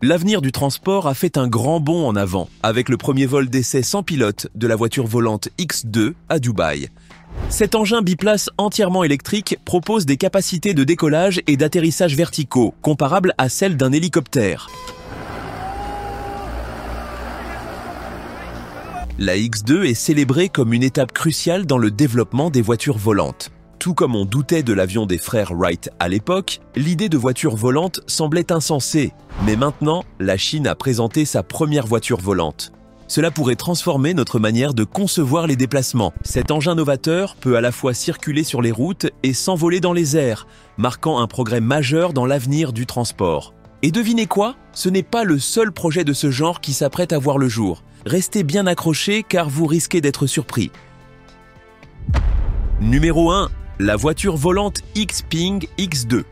L'avenir du transport a fait un grand bond en avant, avec le premier vol d'essai sans pilote de la voiture volante X2 à Dubaï. Cet engin biplace entièrement électrique propose des capacités de décollage et d'atterrissage verticaux, comparables à celles d'un hélicoptère. La X2 est célébrée comme une étape cruciale dans le développement des voitures volantes. Tout comme on doutait de l'avion des frères Wright à l'époque, l'idée de voiture volante semblait insensée. Mais maintenant, la Chine a présenté sa première voiture volante. Cela pourrait transformer notre manière de concevoir les déplacements. Cet engin novateur peut à la fois circuler sur les routes et s'envoler dans les airs, marquant un progrès majeur dans l'avenir du transport. Et devinez quoi? Ce n'est pas le seul projet de ce genre qui s'apprête à voir le jour. Restez bien accrochés car vous risquez d'être surpris. Numéro 1. La voiture volante Xpeng X2.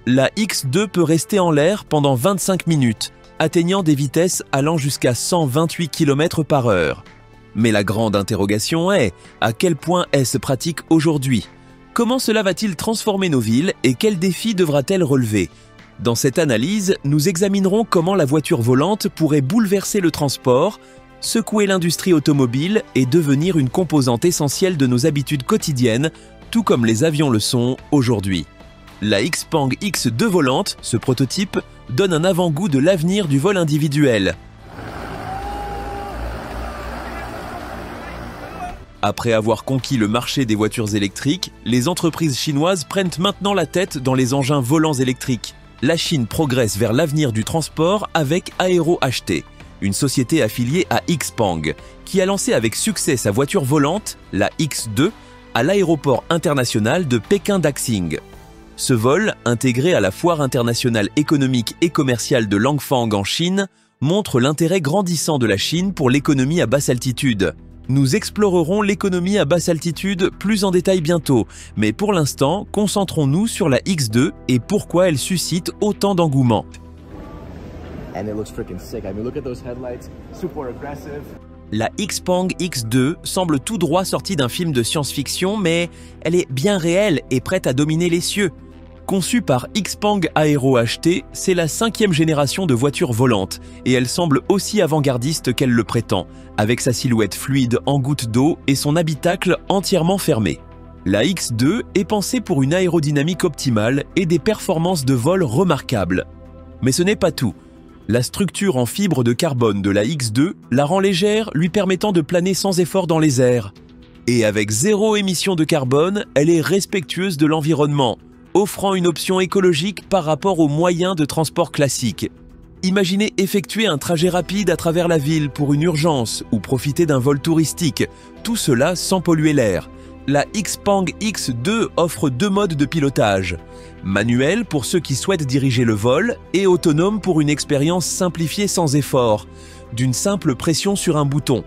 La X2 peut rester en l'air pendant 25 minutes, atteignant des vitesses allant jusqu'à 128 km/h. Mais la grande interrogation est, à quel point est-ce pratique aujourd'hui? Comment cela va-t-il transformer nos villes et quels défis devra-t-elle relever? Dans cette analyse, nous examinerons comment la voiture volante pourrait bouleverser le transport, secouer l'industrie automobile et devenir une composante essentielle de nos habitudes quotidiennes, tout comme les avions le sont aujourd'hui. La Xpeng X2 volante, ce prototype, donne un avant-goût de l'avenir du vol individuel. Après avoir conquis le marché des voitures électriques, les entreprises chinoises prennent maintenant la tête dans les engins volants électriques. La Chine progresse vers l'avenir du transport avec AeroHT, une société affiliée à Xpeng, qui a lancé avec succès sa voiture volante, la X2, à l'aéroport international de Pékin-Daxing. Ce vol, intégré à la Foire internationale économique et commerciale de Langfang en Chine, montre l'intérêt grandissant de la Chine pour l'économie à basse altitude. Nous explorerons l'économie à basse altitude plus en détail bientôt, mais pour l'instant, concentrons-nous sur la X2 et pourquoi elle suscite autant d'engouement. La Xpeng X2 semble tout droit sortie d'un film de science-fiction, mais elle est bien réelle et prête à dominer les cieux. Conçue par Xpeng AeroHT, c'est la 5e génération de voitures volantes et elle semble aussi avant-gardiste qu'elle le prétend, avec sa silhouette fluide en gouttes d'eau et son habitacle entièrement fermé. La X2 est pensée pour une aérodynamique optimale et des performances de vol remarquables. Mais ce n'est pas tout. La structure en fibre de carbone de la X2 la rend légère, lui permettant de planer sans effort dans les airs. Et avec zéro émission de carbone, elle est respectueuse de l'environnement, offrant une option écologique par rapport aux moyens de transport classiques. Imaginez effectuer un trajet rapide à travers la ville pour une urgence ou profiter d'un vol touristique, tout cela sans polluer l'air. La Xpeng X2 offre 2 modes de pilotage, manuel pour ceux qui souhaitent diriger le vol et autonome pour une expérience simplifiée sans effort, d'une simple pression sur un bouton.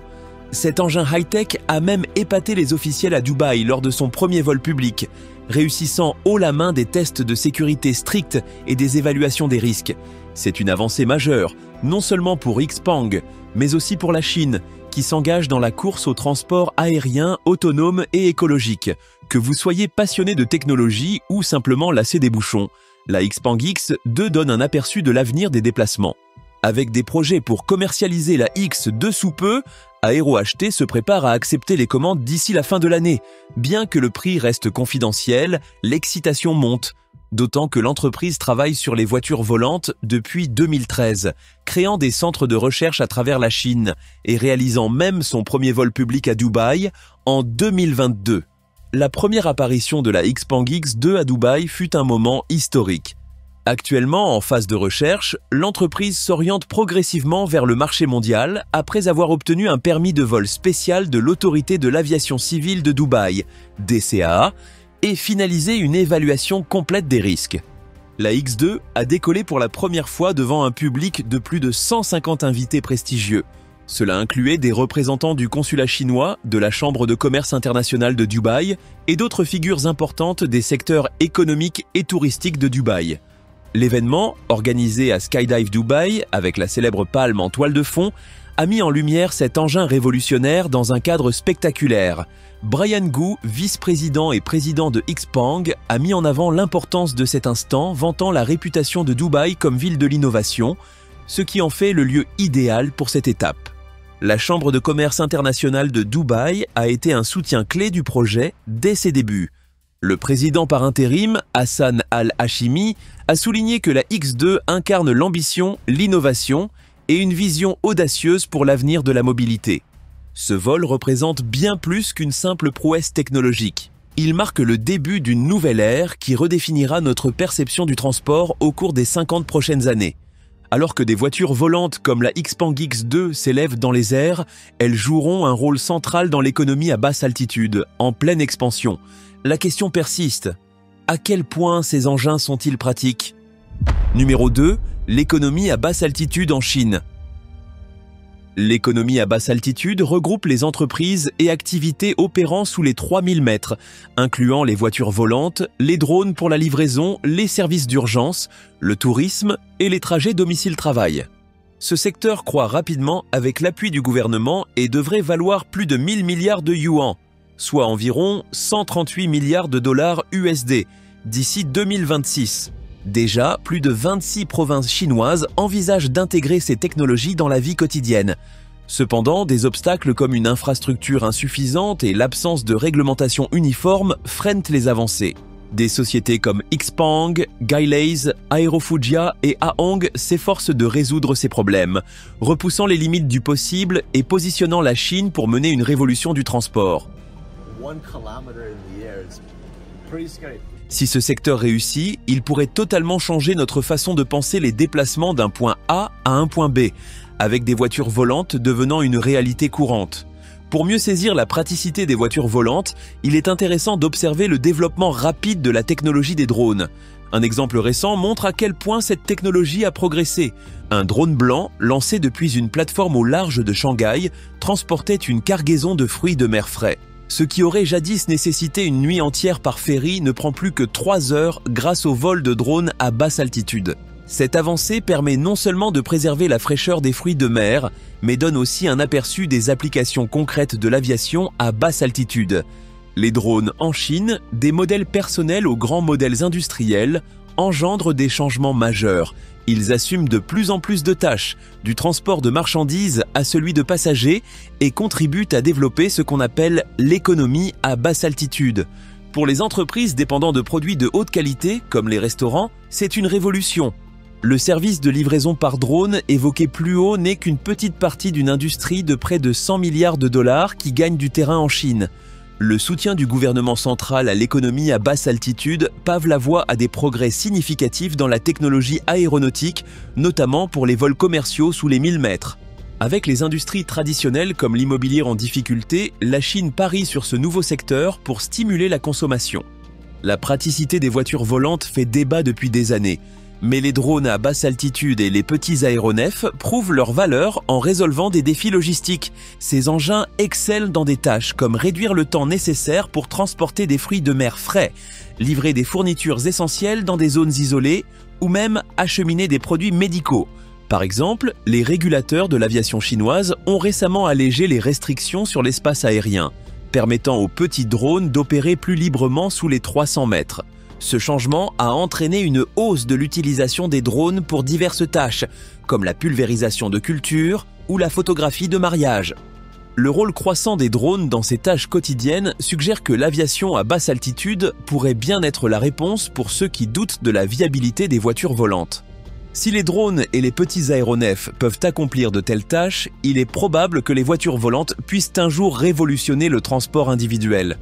Cet engin high-tech a même épaté les officiels à Dubaï lors de son premier vol public, réussissant haut la main des tests de sécurité stricts et des évaluations des risques. C'est une avancée majeure, non seulement pour Xpeng, mais aussi pour la Chine, qui s'engage dans la course au transport aérien autonome et écologique. Que vous soyez passionné de technologie ou simplement lassé des bouchons, la Xpeng X2 donne un aperçu de l'avenir des déplacements. Avec des projets pour commercialiser la X2 sous peu, AeroHT se prépare à accepter les commandes d'ici la fin de l'année. Bien que le prix reste confidentiel, l'excitation monte. D'autant que l'entreprise travaille sur les voitures volantes depuis 2013, créant des centres de recherche à travers la Chine et réalisant même son premier vol public à Dubaï en 2022. La première apparition de la Xpeng X2 à Dubaï fut un moment historique. Actuellement en phase de recherche, l'entreprise s'oriente progressivement vers le marché mondial après avoir obtenu un permis de vol spécial de l'autorité de l'aviation civile de Dubaï, DCAA, et finaliser une évaluation complète des risques. La X2 a décollé pour la première fois devant un public de plus de 150 invités prestigieux. Cela incluait des représentants du consulat chinois, de la Chambre de commerce internationale de Dubaï et d'autres figures importantes des secteurs économiques et touristiques de Dubaï. L'événement, organisé à Skydive Dubaï avec la célèbre palme en toile de fond, a mis en lumière cet engin révolutionnaire dans un cadre spectaculaire. Brian Gu, vice-président et président de Xpeng, a mis en avant l'importance de cet instant, vantant la réputation de Dubaï comme ville de l'innovation, ce qui en fait le lieu idéal pour cette étape. La Chambre de commerce internationale de Dubaï a été un soutien clé du projet dès ses débuts. Le président par intérim, Hassan Al-Hashimi, a souligné que la X2 incarne l'ambition, l'innovation et une vision audacieuse pour l'avenir de la mobilité. Ce vol représente bien plus qu'une simple prouesse technologique. Il marque le début d'une nouvelle ère qui redéfinira notre perception du transport au cours des 50 prochaines années. Alors que des voitures volantes comme la Xpeng X2 s'élèvent dans les airs, elles joueront un rôle central dans l'économie à basse altitude, en pleine expansion. La question persiste. À quel point ces engins sont-ils pratiques? Numéro 2. L'économie à basse altitude en Chine. L'économie à basse altitude regroupe les entreprises et activités opérant sous les 3000 mètres, incluant les voitures volantes, les drones pour la livraison, les services d'urgence, le tourisme et les trajets domicile-travail. Ce secteur croît rapidement avec l'appui du gouvernement et devrait valoir plus de 1000 milliards de yuan, soit environ 138 milliards de dollars USD, d'ici 2026. Déjà, plus de 26 provinces chinoises envisagent d'intégrer ces technologies dans la vie quotidienne. Cependant, des obstacles comme une infrastructure insuffisante et l'absence de réglementation uniforme freinent les avancées. Des sociétés comme Xpeng, Geely, Aerofugia et Ahong s'efforcent de résoudre ces problèmes, repoussant les limites du possible et positionnant la Chine pour mener une révolution du transport. Si ce secteur réussit, il pourrait totalement changer notre façon de penser les déplacements d'un point A à un point B, avec des voitures volantes devenant une réalité courante. Pour mieux saisir la praticité des voitures volantes, il est intéressant d'observer le développement rapide de la technologie des drones. Un exemple récent montre à quel point cette technologie a progressé. Un drone blanc, lancé depuis une plateforme au large de Shanghai, transportait une cargaison de fruits de mer frais. Ce qui aurait jadis nécessité une nuit entière par ferry ne prend plus que 3 heures grâce au vol de drones à basse altitude. Cette avancée permet non seulement de préserver la fraîcheur des fruits de mer, mais donne aussi un aperçu des applications concrètes de l'aviation à basse altitude. Les drones en Chine, des modèles personnels aux grands modèles industriels, engendrent des changements majeurs. Ils assument de plus en plus de tâches, du transport de marchandises à celui de passagers, et contribuent à développer ce qu'on appelle l'économie à basse altitude. Pour les entreprises dépendant de produits de haute qualité, comme les restaurants, c'est une révolution. Le service de livraison par drone évoqué plus haut n'est qu'une petite partie d'une industrie de près de 100 milliards de dollars qui gagne du terrain en Chine. Le soutien du gouvernement central à l'économie à basse altitude pave la voie à des progrès significatifs dans la technologie aéronautique, notamment pour les vols commerciaux sous les 1000 mètres. Avec les industries traditionnelles comme l'immobilier en difficulté, la Chine parie sur ce nouveau secteur pour stimuler la consommation. La praticité des voitures volantes fait débat depuis des années, mais les drones à basse altitude et les petits aéronefs prouvent leur valeur en résolvant des défis logistiques. Ces engins excellent dans des tâches comme réduire le temps nécessaire pour transporter des fruits de mer frais, livrer des fournitures essentielles dans des zones isolées ou même acheminer des produits médicaux. Par exemple, les régulateurs de l'aviation chinoise ont récemment allégé les restrictions sur l'espace aérien, permettant aux petits drones d'opérer plus librement sous les 300 mètres. Ce changement a entraîné une hausse de l'utilisation des drones pour diverses tâches, comme la pulvérisation de cultures ou la photographie de mariage. Le rôle croissant des drones dans ces tâches quotidiennes suggère que l'aviation à basse altitude pourrait bien être la réponse pour ceux qui doutent de la viabilité des voitures volantes. Si les drones et les petits aéronefs peuvent accomplir de telles tâches, il est probable que les voitures volantes puissent un jour révolutionner le transport individuel.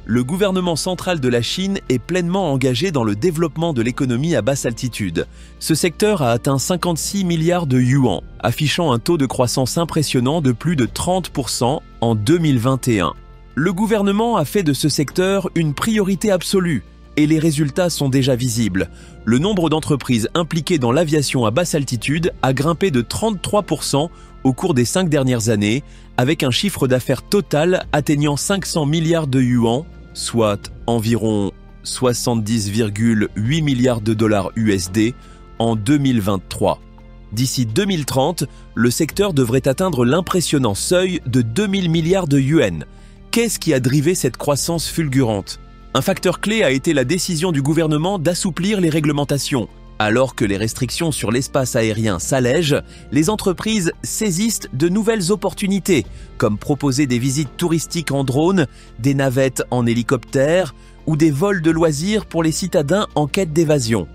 Le gouvernement central de la Chine est pleinement engagé dans le développement de l'économie à basse altitude. Ce secteur a atteint 56 milliards de yuan, affichant un taux de croissance impressionnant de plus de 30% en 2021. Le gouvernement a fait de ce secteur une priorité absolue et les résultats sont déjà visibles. Le nombre d'entreprises impliquées dans l'aviation à basse altitude a grimpé de 33% au cours des 5 dernières années, avec un chiffre d'affaires total atteignant 500 milliards de yuan, soit environ 70,8 milliards de dollars USD en 2023. D'ici 2030, le secteur devrait atteindre l'impressionnant seuil de 2000 milliards de yuan. Qu'est-ce qui a drivé cette croissance fulgurante ? Un facteur clé a été la décision du gouvernement d'assouplir les réglementations, Alors que les restrictions sur l'espace aérien s'allègent, les entreprises saisissent de nouvelles opportunités, comme proposer des visites touristiques en drone, des navettes en hélicoptère ou des vols de loisirs pour les citadins en quête d'évasion.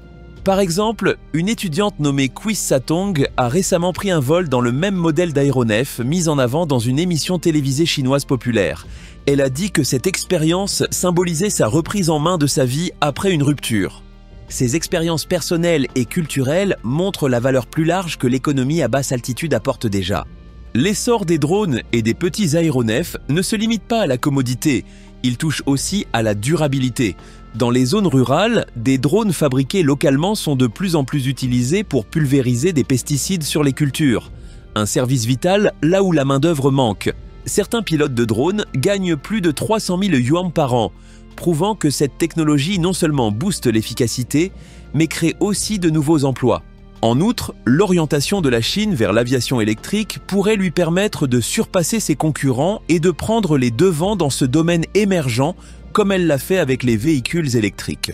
Par exemple, une étudiante nommée Quiz Satong a récemment pris un vol dans le même modèle d'aéronef mis en avant dans une émission télévisée chinoise populaire. Elle a dit que cette expérience symbolisait sa reprise en main de sa vie après une rupture. Ces expériences personnelles et culturelles montrent la valeur plus large que l'économie à basse altitude apporte déjà. L'essor des drones et des petits aéronefs ne se limite pas à la commodité, il touche aussi à la durabilité. Dans les zones rurales, des drones fabriqués localement sont de plus en plus utilisés pour pulvériser des pesticides sur les cultures. Un service vital là où la main-d'œuvre manque. Certains pilotes de drones gagnent plus de 300 000 yuans par an, prouvant que cette technologie non seulement booste l'efficacité, mais crée aussi de nouveaux emplois. En outre, l'orientation de la Chine vers l'aviation électrique pourrait lui permettre de surpasser ses concurrents et de prendre les devants dans ce domaine émergent, comme elle l'a fait avec les véhicules électriques.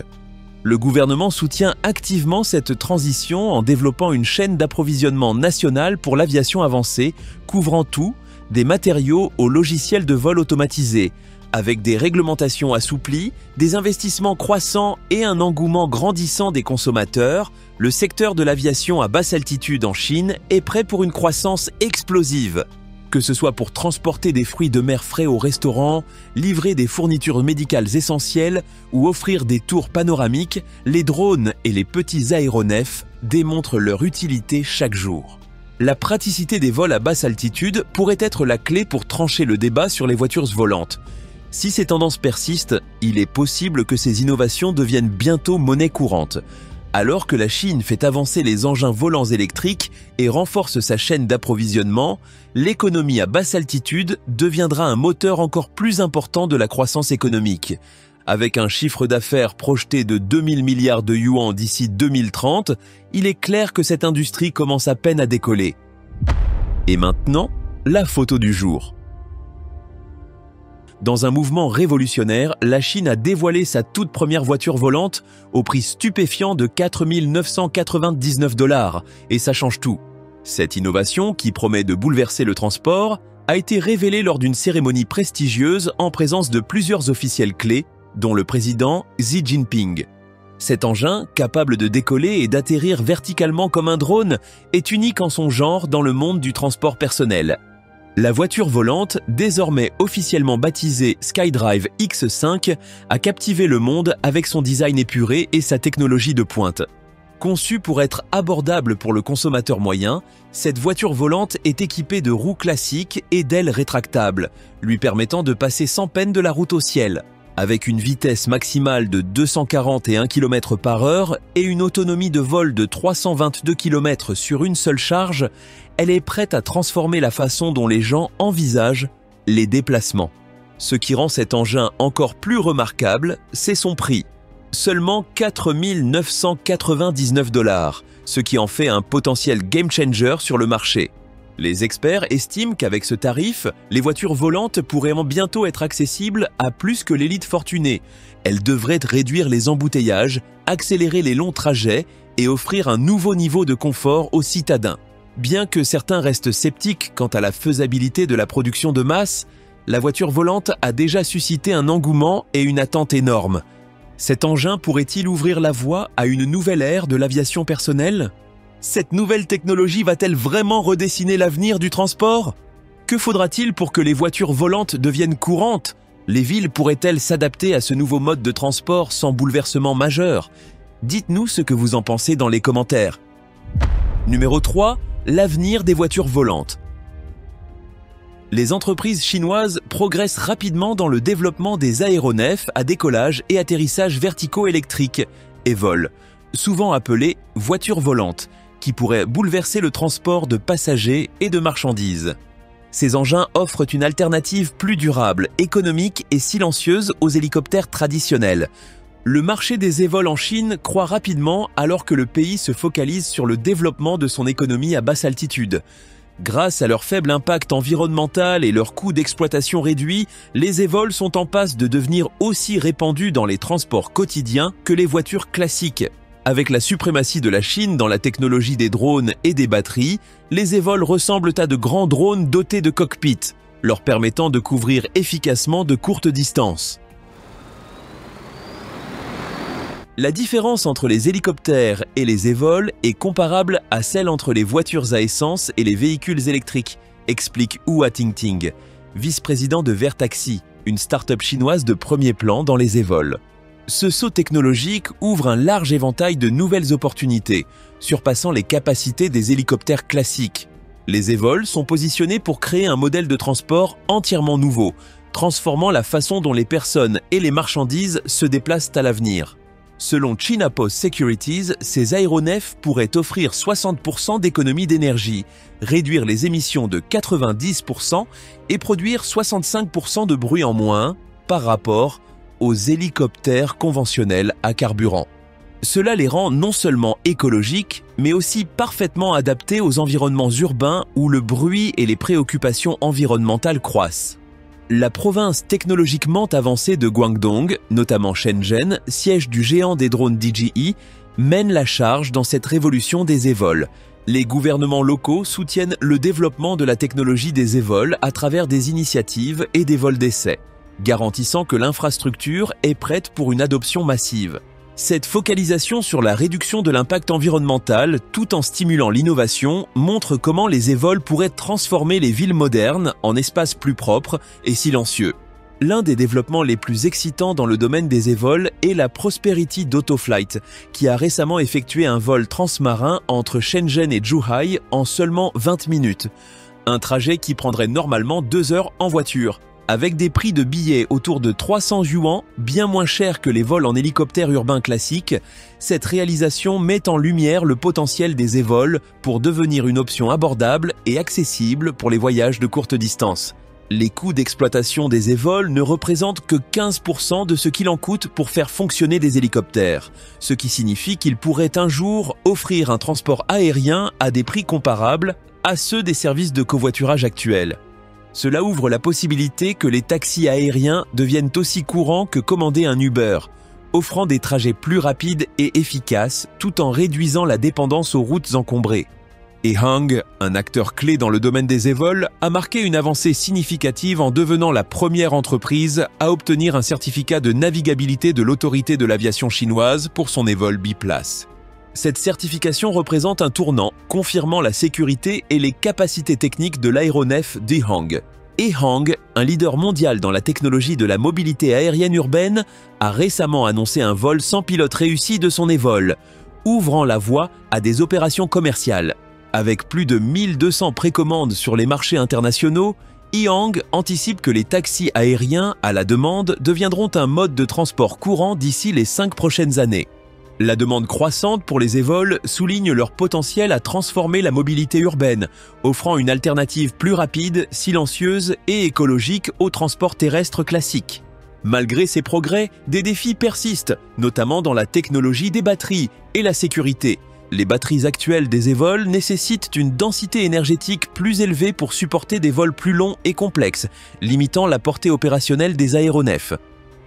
Le gouvernement soutient activement cette transition en développant une chaîne d'approvisionnement nationale pour l'aviation avancée, couvrant tout, des matériaux aux logiciels de vol automatisés, avec des réglementations assouplies, des investissements croissants et un engouement grandissant des consommateurs, le secteur de l'aviation à basse altitude en Chine est prêt pour une croissance explosive. Que ce soit pour transporter des fruits de mer frais au restaurant, livrer des fournitures médicales essentielles ou offrir des tours panoramiques, les drones et les petits aéronefs démontrent leur utilité chaque jour. La praticité des vols à basse altitude pourrait être la clé pour trancher le débat sur les voitures volantes. Si ces tendances persistent, il est possible que ces innovations deviennent bientôt monnaie courante. Alors que la Chine fait avancer les engins volants électriques et renforce sa chaîne d'approvisionnement, l'économie à basse altitude deviendra un moteur encore plus important de la croissance économique. Avec un chiffre d'affaires projeté de 2000 milliards de yuans d'ici 2030, il est clair que cette industrie commence à peine à décoller. Et maintenant, la photo du jour. Dans un mouvement révolutionnaire, la Chine a dévoilé sa toute première voiture volante au prix stupéfiant de 4 999 $, et ça change tout. Cette innovation, qui promet de bouleverser le transport, a été révélée lors d'une cérémonie prestigieuse en présence de plusieurs officiels clés, dont le président Xi Jinping. Cet engin, capable de décoller et d'atterrir verticalement comme un drone, est unique en son genre dans le monde du transport personnel. La voiture volante, désormais officiellement baptisée SkyDrive X5, a captivé le monde avec son design épuré et sa technologie de pointe. Conçue pour être abordable pour le consommateur moyen, cette voiture volante est équipée de roues classiques et d'ailes rétractables, lui permettant de passer sans peine de la route au ciel. Avec une vitesse maximale de 241 km/h et une autonomie de vol de 322 km sur une seule charge, elle est prête à transformer la façon dont les gens envisagent les déplacements. Ce qui rend cet engin encore plus remarquable, c'est son prix. Seulement 4 999 $, ce qui en fait un potentiel game changer sur le marché. Les experts estiment qu'avec ce tarif, les voitures volantes pourraient bientôt être accessibles à plus que l'élite fortunée. Elles devraient réduire les embouteillages, accélérer les longs trajets et offrir un nouveau niveau de confort aux citadins. Bien que certains restent sceptiques quant à la faisabilité de la production de masse, la voiture volante a déjà suscité un engouement et une attente énorme. Cet engin pourrait-il ouvrir la voie à une nouvelle ère de l'aviation personnelle ? Cette nouvelle technologie va-t-elle vraiment redessiner l'avenir du transport ? Que faudra-t-il pour que les voitures volantes deviennent courantes ? Les villes pourraient-elles s'adapter à ce nouveau mode de transport sans bouleversement majeur ? Dites-nous ce que vous en pensez dans les commentaires. Numéro 3. L'avenir des voitures volantes. Les entreprises chinoises progressent rapidement dans le développement des aéronefs à décollage et atterrissage verticaux électriques, EVOL, souvent appelés voitures volantes, qui pourraient bouleverser le transport de passagers et de marchandises. Ces engins offrent une alternative plus durable, économique et silencieuse aux hélicoptères traditionnels. Le marché des EVOL en Chine croît rapidement alors que le pays se focalise sur le développement de son économie à basse altitude. Grâce à leur faible impact environnemental et leur coût d'exploitation réduit, les EVOL sont en passe de devenir aussi répandus dans les transports quotidiens que les voitures classiques. Avec la suprématie de la Chine dans la technologie des drones et des batteries, les Evol ressemblent à de grands drones dotés de cockpits, leur permettant de couvrir efficacement de courtes distances. La différence entre les hélicoptères et les Evol est comparable à celle entre les voitures à essence et les véhicules électriques, explique Hua Tingting, vice-président de Vertaxi, une start-up chinoise de premier plan dans les Evol. Ce saut technologique ouvre un large éventail de nouvelles opportunités, surpassant les capacités des hélicoptères classiques. Les Evol sont positionnés pour créer un modèle de transport entièrement nouveau, transformant la façon dont les personnes et les marchandises se déplacent à l'avenir. Selon China Post Securities, ces aéronefs pourraient offrir 60% d'économie d'énergie, réduire les émissions de 90% et produire 65% de bruit en moins par rapport aux hélicoptères conventionnels à carburant. Cela les rend non seulement écologiques, mais aussi parfaitement adaptés aux environnements urbains où le bruit et les préoccupations environnementales croissent. La province technologiquement avancée de Guangdong, notamment Shenzhen, siège du géant des drones DJI, mène la charge dans cette révolution des Evol. Les gouvernements locaux soutiennent le développement de la technologie des Evol à travers des initiatives et des vols d'essai, garantissant que l'infrastructure est prête pour une adoption massive. Cette focalisation sur la réduction de l'impact environnemental tout en stimulant l'innovation montre comment les Evol pourraient transformer les villes modernes en espaces plus propres et silencieux. L'un des développements les plus excitants dans le domaine des Evol est la Prosperity d'Autoflight, qui a récemment effectué un vol transmarin entre Shenzhen et Zhuhai en seulement 20 minutes. Un trajet qui prendrait normalement 2 heures en voiture. Avec des prix de billets autour de 300 yuan, bien moins chers que les vols en hélicoptère urbain classique, cette réalisation met en lumière le potentiel des Evol pour devenir une option abordable et accessible pour les voyages de courte distance. Les coûts d'exploitation des Evol ne représentent que 15% de ce qu'il en coûte pour faire fonctionner des hélicoptères, ce qui signifie qu'ils pourraient un jour offrir un transport aérien à des prix comparables à ceux des services de covoiturage actuels. Cela ouvre la possibilité que les taxis aériens deviennent aussi courants que commander un Uber, offrant des trajets plus rapides et efficaces tout en réduisant la dépendance aux routes encombrées. Ehang, un acteur clé dans le domaine des Evol, a marqué une avancée significative en devenant la première entreprise à obtenir un certificat de navigabilité de l'autorité de l'aviation chinoise pour son Evol biplace. Cette certification représente un tournant, confirmant la sécurité et les capacités techniques de l'aéronef d'Ehang. Ehang, un leader mondial dans la technologie de la mobilité aérienne urbaine, a récemment annoncé un vol sans pilote réussi de son Evol, ouvrant la voie à des opérations commerciales. Avec plus de 1200 précommandes sur les marchés internationaux, Ehang anticipe que les taxis aériens à la demande deviendront un mode de transport courant d'ici les 5 prochaines années. La demande croissante pour les Evol souligne leur potentiel à transformer la mobilité urbaine, offrant une alternative plus rapide, silencieuse et écologique au transport terrestre classique. Malgré ces progrès, des défis persistent, notamment dans la technologie des batteries et la sécurité. Les batteries actuelles des Evol nécessitent une densité énergétique plus élevée pour supporter des vols plus longs et complexes, limitant la portée opérationnelle des aéronefs.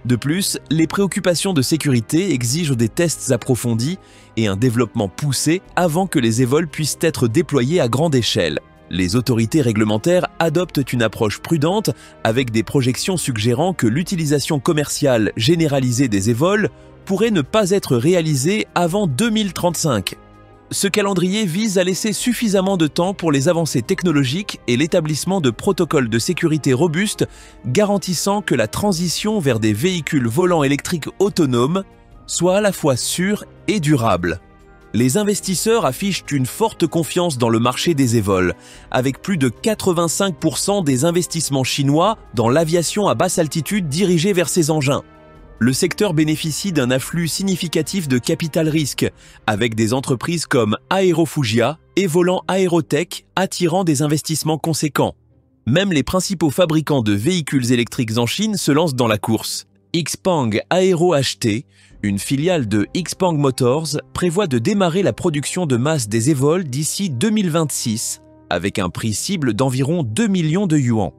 De plus, les préoccupations de sécurité exigent des tests approfondis et un développement poussé avant que les Evol puissent être déployés à grande échelle. Les autorités réglementaires adoptent une approche prudente avec des projections suggérant que l'utilisation commerciale généralisée des Evol pourrait ne pas être réalisée avant 2035. Ce calendrier vise à laisser suffisamment de temps pour les avancées technologiques et l'établissement de protocoles de sécurité robustes garantissant que la transition vers des véhicules volants électriques autonomes soit à la fois sûre et durable. Les investisseurs affichent une forte confiance dans le marché des Evol, avec plus de 85% des investissements chinois dans l'aviation à basse altitude dirigés vers ces engins. Le secteur bénéficie d'un afflux significatif de capital risque, avec des entreprises comme Aerofugia et Volant Aerotech attirant des investissements conséquents. Même les principaux fabricants de véhicules électriques en Chine se lancent dans la course. XPeng Aero HT, une filiale de XPeng Motors, prévoit de démarrer la production de masse des Evol d'ici 2026, avec un prix cible d'environ 2 millions de yuan.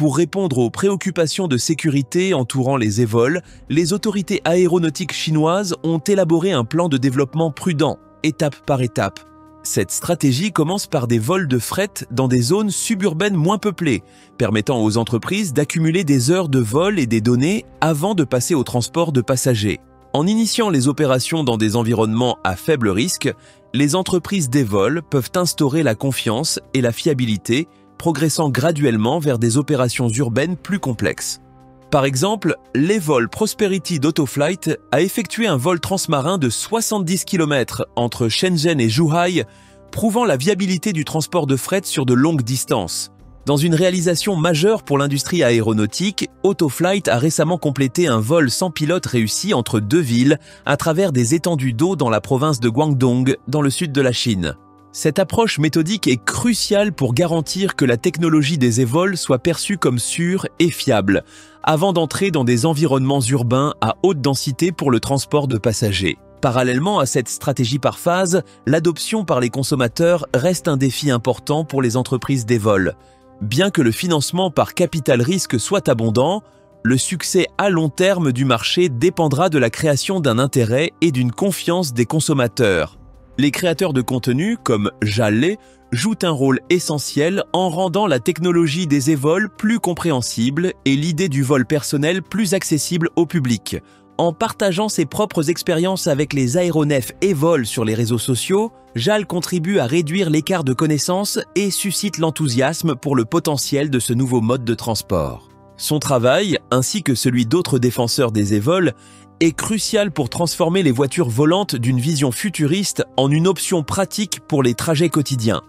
Pour répondre aux préoccupations de sécurité entourant les e-vols, les autorités aéronautiques chinoises ont élaboré un plan de développement prudent, étape par étape. Cette stratégie commence par des vols de fret dans des zones suburbaines moins peuplées, permettant aux entreprises d'accumuler des heures de vol et des données avant de passer au transport de passagers. En initiant les opérations dans des environnements à faible risque, les entreprises d'e-vol peuvent instaurer la confiance et la fiabilité, progressant graduellement vers des opérations urbaines plus complexes. Par exemple, l'e-vol Prosperity d'Autoflight a effectué un vol transmarin de 70 km entre Shenzhen et Zhuhai, prouvant la viabilité du transport de fret sur de longues distances. Dans une réalisation majeure pour l'industrie aéronautique, Autoflight a récemment complété un vol sans pilote réussi entre deux villes à travers des étendues d'eau dans la province de Guangdong, dans le sud de la Chine. Cette approche méthodique est cruciale pour garantir que la technologie des e-vols soit perçue comme sûre et fiable, avant d'entrer dans des environnements urbains à haute densité pour le transport de passagers. Parallèlement à cette stratégie par phase, l'adoption par les consommateurs reste un défi important pour les entreprises d'e-vols. Bien que le financement par capital risque soit abondant, le succès à long terme du marché dépendra de la création d'un intérêt et d'une confiance des consommateurs. Les créateurs de contenu, comme Jaleh, jouent un rôle essentiel en rendant la technologie des e-vols plus compréhensible et l'idée du vol personnel plus accessible au public. En partageant ses propres expériences avec les aéronefs e-vol sur les réseaux sociaux, Jaleh contribue à réduire l'écart de connaissances et suscite l'enthousiasme pour le potentiel de ce nouveau mode de transport. Son travail, ainsi que celui d'autres défenseurs des e-vols, est crucial pour transformer les voitures volantes d'une vision futuriste en une option pratique pour les trajets quotidiens.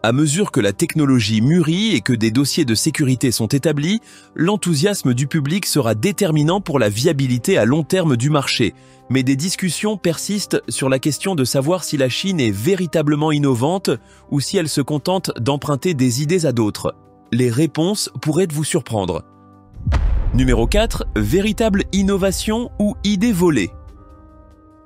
À mesure que la technologie mûrit et que des dossiers de sécurité sont établis, l'enthousiasme du public sera déterminant pour la viabilité à long terme du marché. Mais des discussions persistent sur la question de savoir si la Chine est véritablement innovante ou si elle se contente d'emprunter des idées à d'autres. Les réponses pourraient vous surprendre. Numéro 4, véritable innovation ou idée volée.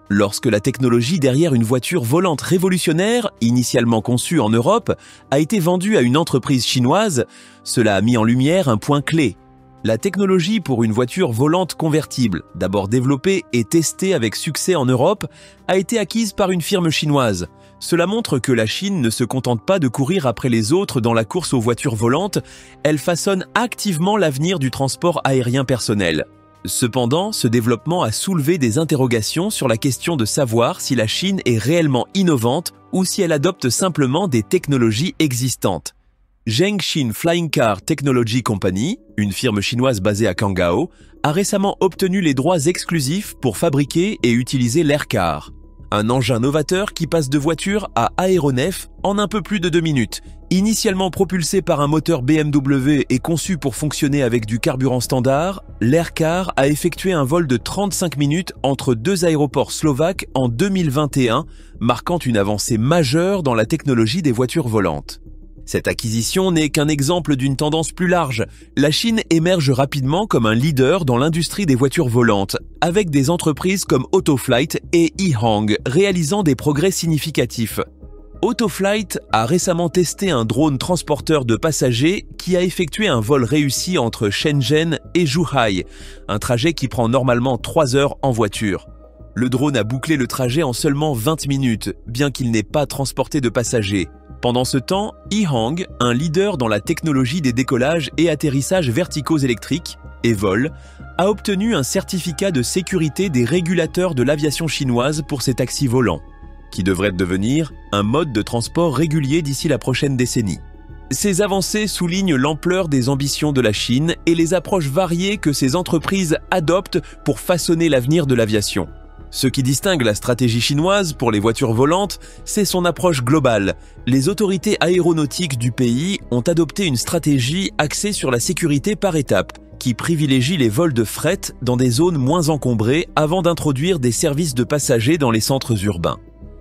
Lorsque la technologie derrière une voiture volante révolutionnaire, initialement conçue en Europe, a été vendue à une entreprise chinoise, cela a mis en lumière un point clé. La technologie pour une voiture volante convertible, d'abord développée et testée avec succès en Europe, a été acquise par une firme chinoise. Cela montre que la Chine ne se contente pas de courir après les autres dans la course aux voitures volantes, elle façonne activement l'avenir du transport aérien personnel. Cependant, ce développement a soulevé des interrogations sur la question de savoir si la Chine est réellement innovante ou si elle adopte simplement des technologies existantes. Zhengxin Flying Car Technology Company, une firme chinoise basée à Qangzhou, a récemment obtenu les droits exclusifs pour fabriquer et utiliser l'Aircar. Un engin novateur qui passe de voiture à aéronef en un peu plus de 2 minutes. Initialement propulsé par un moteur BMW et conçu pour fonctionner avec du carburant standard, l'Aircar a effectué un vol de 35 minutes entre deux aéroports slovaques en 2021, marquant une avancée majeure dans la technologie des voitures volantes. Cette acquisition n'est qu'un exemple d'une tendance plus large. La Chine émerge rapidement comme un leader dans l'industrie des voitures volantes, avec des entreprises comme Autoflight et Ehang réalisant des progrès significatifs. Autoflight a récemment testé un drone transporteur de passagers qui a effectué un vol réussi entre Shenzhen et Zhuhai, un trajet qui prend normalement 3 heures en voiture. Le drone a bouclé le trajet en seulement 20 minutes, bien qu'il n'ait pas transporté de passagers. Pendant ce temps, Ehang, un leader dans la technologie des décollages et atterrissages verticaux électriques, e-vol, a obtenu un certificat de sécurité des régulateurs de l'aviation chinoise pour ses taxis volants, qui devrait devenir un mode de transport régulier d'ici la prochaine décennie. Ces avancées soulignent l'ampleur des ambitions de la Chine et les approches variées que ces entreprises adoptent pour façonner l'avenir de l'aviation. Ce qui distingue la stratégie chinoise pour les voitures volantes, c'est son approche globale. Les autorités aéronautiques du pays ont adopté une stratégie axée sur la sécurité par étapes, qui privilégie les vols de fret dans des zones moins encombrées avant d'introduire des services de passagers dans les centres urbains.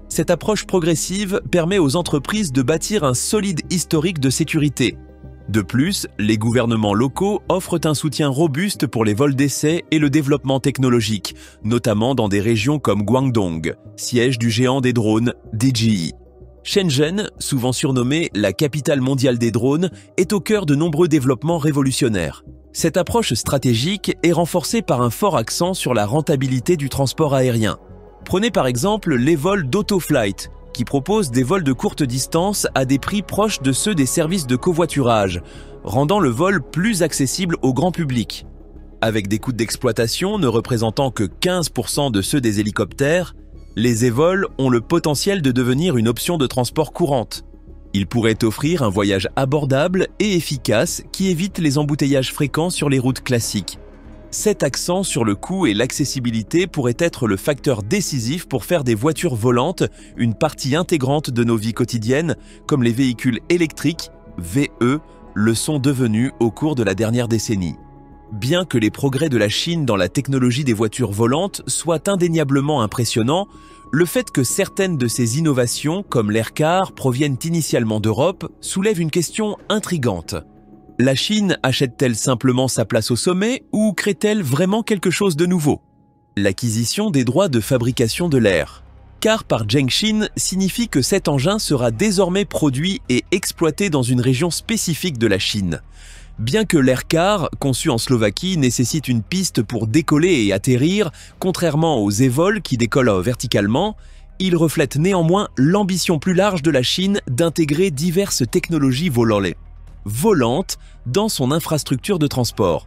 Cette approche progressive permet aux entreprises de bâtir un solide historique de sécurité. De plus, les gouvernements locaux offrent un soutien robuste pour les vols d'essai et le développement technologique, notamment dans des régions comme Guangdong, siège du géant des drones DJI. Shenzhen, souvent surnommée la capitale mondiale des drones, est au cœur de nombreux développements révolutionnaires. Cette approche stratégique est renforcée par un fort accent sur la rentabilité du transport aérien. Prenez par exemple les vols d'Autoflight, qui proposent des vols de courte distance à des prix proches de ceux des services de covoiturage, rendant le vol plus accessible au grand public. Avec des coûts d'exploitation ne représentant que 15% de ceux des hélicoptères, les e-vols ont le potentiel de devenir une option de transport courante. Ils pourraient offrir un voyage abordable et efficace qui évite les embouteillages fréquents sur les routes classiques. Cet accent sur le coût et l'accessibilité pourrait être le facteur décisif pour faire des voitures volantes une partie intégrante de nos vies quotidiennes, comme les véhicules électriques, VE, le sont devenus au cours de la dernière décennie. Bien que les progrès de la Chine dans la technologie des voitures volantes soient indéniablement impressionnants, le fait que certaines de ces innovations, comme l'Aircar, proviennent initialement d'Europe, soulève une question intrigante. La Chine achète-t-elle simplement sa place au sommet ou crée-t-elle vraiment quelque chose de nouveau? L'acquisition des droits de fabrication de l'Air. Car par Zhengxin signifie que cet engin sera désormais produit et exploité dans une région spécifique de la Chine. Bien que l'Aircar, conçu en Slovaquie, nécessite une piste pour décoller et atterrir, contrairement aux e-vols qui décollent verticalement, il reflète néanmoins l'ambition plus large de la Chine d'intégrer diverses technologies volantes dans son infrastructure de transport.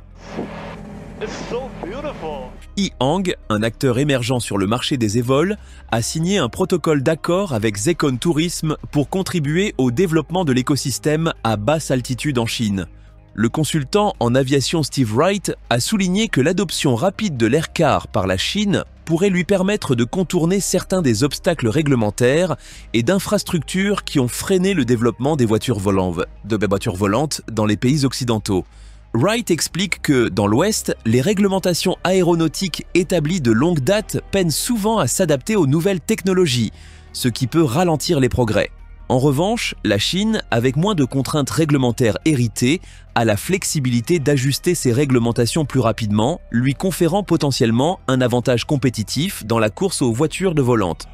Yihang, un acteur émergent sur le marché des e-vols, a signé un protocole d'accord avec Zekon Tourism pour contribuer au développement de l'écosystème à basse altitude en Chine. Le consultant en aviation Steve Wright a souligné que l'adoption rapide de l'Aircar par la Chine pourrait lui permettre de contourner certains des obstacles réglementaires et d'infrastructures qui ont freiné le développement des voitures volantes dans les pays occidentaux. Wright explique que, dans l'Ouest, les réglementations aéronautiques établies de longue date peinent souvent à s'adapter aux nouvelles technologies, ce qui peut ralentir les progrès. En revanche, la Chine, avec moins de contraintes réglementaires héritées, a la flexibilité d'ajuster ses réglementations plus rapidement, lui conférant potentiellement un avantage compétitif dans la course aux voitures de volantes.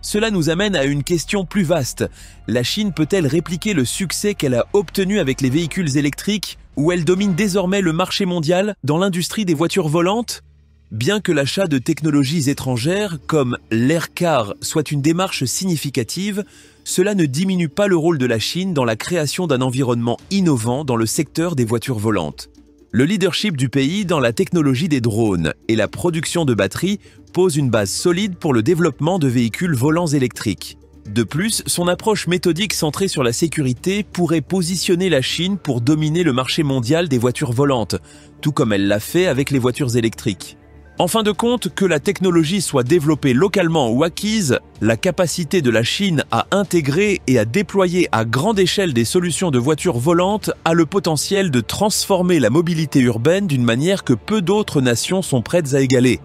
Cela nous amène à une question plus vaste. La Chine peut-elle répliquer le succès qu'elle a obtenu avec les véhicules électriques, où elle domine désormais le marché mondial dans l'industrie des voitures volantes? Bien que l'achat de technologies étrangères comme l'Aircar soit une démarche significative, cela ne diminue pas le rôle de la Chine dans la création d'un environnement innovant dans le secteur des voitures volantes. Le leadership du pays dans la technologie des drones et la production de batteries pose une base solide pour le développement de véhicules volants électriques. De plus, son approche méthodique centrée sur la sécurité pourrait positionner la Chine pour dominer le marché mondial des voitures volantes, tout comme elle l'a fait avec les voitures électriques. En fin de compte, que la technologie soit développée localement ou acquise, la capacité de la Chine à intégrer et à déployer à grande échelle des solutions de voitures volantes a le potentiel de transformer la mobilité urbaine d'une manière que peu d'autres nations sont prêtes à égaler.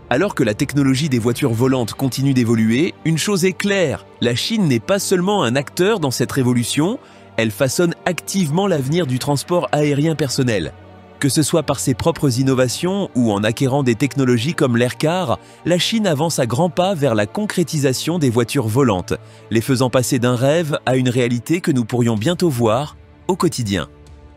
Alors que la technologie des voitures volantes continue d'évoluer, une chose est claire, la Chine n'est pas seulement un acteur dans cette révolution, elle façonne activement l'avenir du transport aérien personnel. Que ce soit par ses propres innovations ou en acquérant des technologies comme l'Aircar, la Chine avance à grands pas vers la concrétisation des voitures volantes, les faisant passer d'un rêve à une réalité que nous pourrions bientôt voir au quotidien.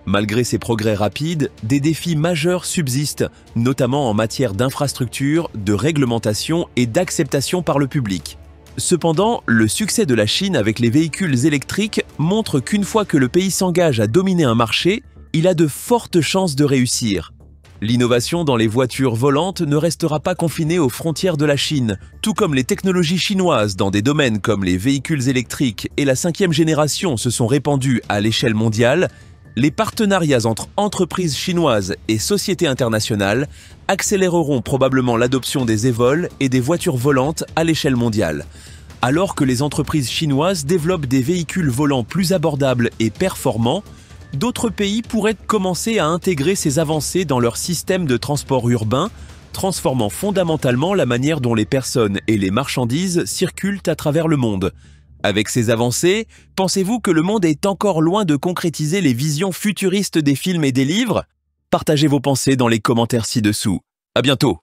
Malgré ces progrès rapides, des défis majeurs subsistent, notamment en matière d'infrastructure, de réglementation et d'acceptation par le public. Cependant, le succès de la Chine avec les véhicules électriques montre qu'une fois que le pays s'engage à dominer un marché, il a de fortes chances de réussir. L'innovation dans les voitures volantes ne restera pas confinée aux frontières de la Chine, tout comme les technologies chinoises dans des domaines comme les véhicules électriques et la 5e génération se sont répandues à l'échelle mondiale. Les partenariats entre entreprises chinoises et sociétés internationales accéléreront probablement l'adoption des e-vols et des voitures volantes à l'échelle mondiale. Alors que les entreprises chinoises développent des véhicules volants plus abordables et performants, d'autres pays pourraient commencer à intégrer ces avancées dans leur système de transport urbain, transformant fondamentalement la manière dont les personnes et les marchandises circulent à travers le monde. Avec ces avancées, pensez-vous que le monde est encore loin de concrétiser les visions futuristes des films et des livres? Partagez vos pensées dans les commentaires ci-dessous. À bientôt!